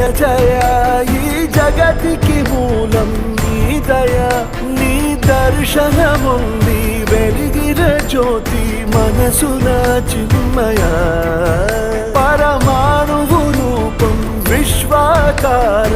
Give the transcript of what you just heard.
జయ జయ ఈ జగతికి మూలం నీ దయ నీ దర్శనముంది వెలిగిన జ్యోతి మనసున చిన్మయ పరమాణువు రూపం విశ్వాకార